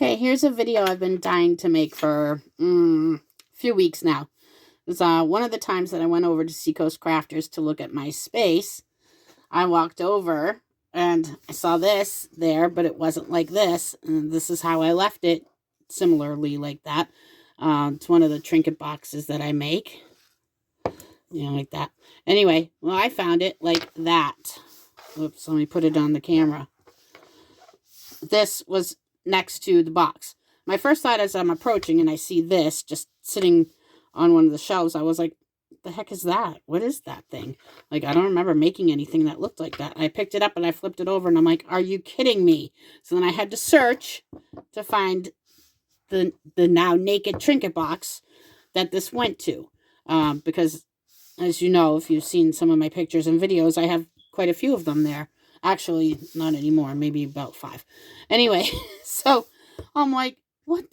Okay, here's a video I've been dying to make for a few weeks now. It was one of the times that I went over to Seacoast Crafters to look at my space. I walked over and I saw this there, but it wasn't like this. And this is how I left it, similarly like that. It's one of the trinket boxes that I make. Like that. Anyway, well, I found it like that. Oops, let me put it on the camera. This was next to the box. My first thought as I'm approaching and I see this just sitting on one of the shelves, I was like, the heck is that? What is that thing? Like, I don't remember making anything that looked like that. I picked it up and I flipped it over and I'm like, are you kidding me? So then I had to search to find the now naked trinket box that this went to. Because, as you know, if you've seen some of my pictures and videos, I have quite a few of them there. Actually, not anymore. Maybe about 5. Anyway, so I'm like, what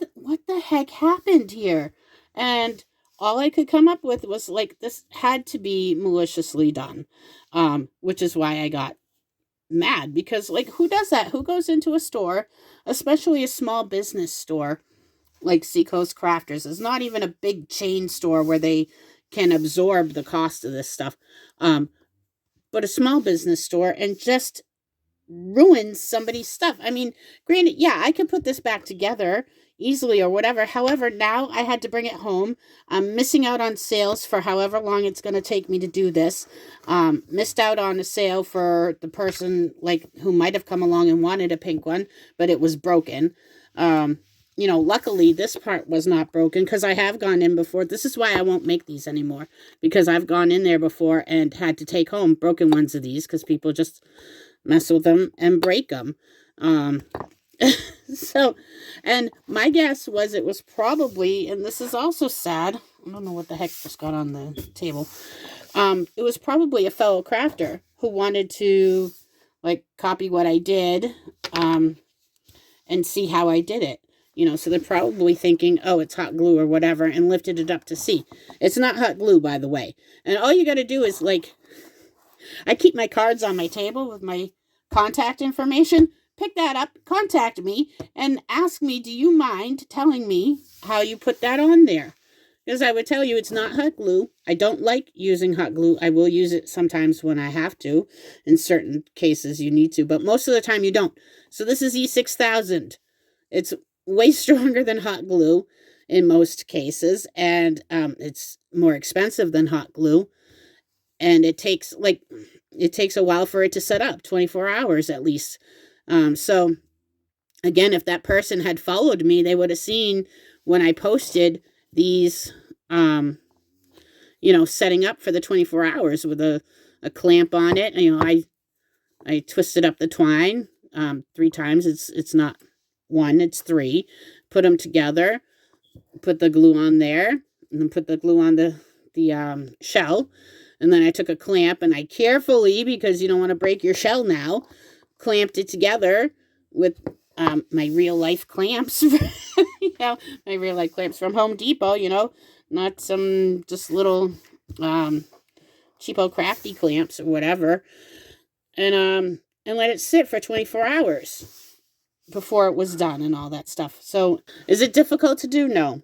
the heck happened here? And all I could come up with was like, this had to be maliciously done, which is why I got mad. Because, like, who does that? Who goes into a store, especially a small business store like Seacoast Crafters? It's not even a big chain store where they can absorb the cost of this stuff. But a small business store, and just ruins somebody's stuff. I mean, granted, yeah, I could put this back together easily or whatever. However, now I had to bring it home. I'm missing out on sales for however long it's going to take me to do this. Missed out on a sale for the person like who might have come along and wanted a pink one, but it was broken. Luckily this part was not broken because I have gone in before. This is why I won't make these anymore, because I've gone in there before and had to take home broken ones of these because people just mess with them and break them. And my guess was it was probably, and this is also sad, I don't know what the heck just got on the table. It was probably a fellow crafter who wanted to like copy what I did, and see how I did it. So they're probably thinking, oh, it's hot glue or whatever, and lifted it up to see. It's not hot glue, by the way. And all you got to do is, like, I keep my cards on my table with my contact information. Pick that up, contact me, and ask me, do you mind telling me how you put that on there? Because I would tell you it's not hot glue. I don't like using hot glue. I will use it sometimes when I have to. In certain cases, you need to. But most of the time, you don't. So this is E6000. It's way stronger than hot glue in most cases, and it's more expensive than hot glue, and it takes a while for it to set up, 24 hours at least. So again, if that person had followed me, they would have seen when I posted these setting up for the 24 hours with a clamp on it. I twisted up the twine 3 times. It's not 1, it's 3. Put them together, put the glue on there, and then put the glue on the shell. And then I took a clamp and I carefully, because you don't want to break your shell now, clamped it together with my real life clamps. My real life clamps from Home Depot, not some just little cheapo crafty clamps or whatever. And let it sit for 24 hours. Before it was done and all that stuff. So, is it difficult to do? No.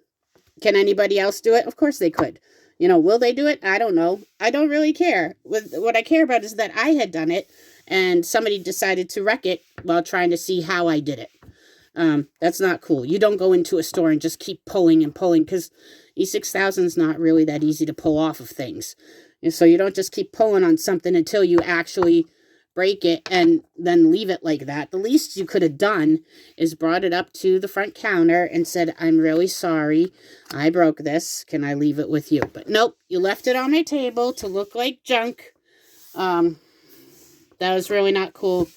Can anybody else do it? Of course they could. Will they do it? I don't know. I don't really care. What I care about is that I had done it and somebody decided to wreck it while trying to see how I did it. That's not cool. You don't go into a store and just keep pulling and pulling, because E6000 is not really that easy to pull off of things. And so you don't just keep pulling on something until you actually break it and then leave it like that. The least you could have done is brought it up to the front counter and said, I'm really sorry, I broke this, can I leave it with you? But nope, you left it on my table to look like junk. That was really not cool.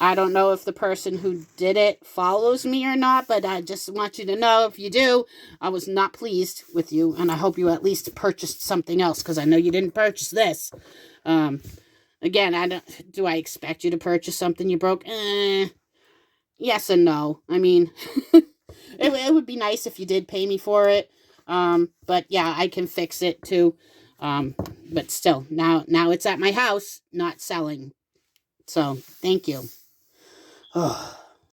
I don't know if the person who did it follows me or not, but I just want you to know, if you do, I was not pleased with you, and I hope you at least purchased something else, because I know you didn't purchase this. Again, do I expect you to purchase something you broke? Yes and no. I mean, it would be nice if you did pay me for it. But yeah, I can fix it too. But still, now it's at my house, not selling. So, thank you. Oh.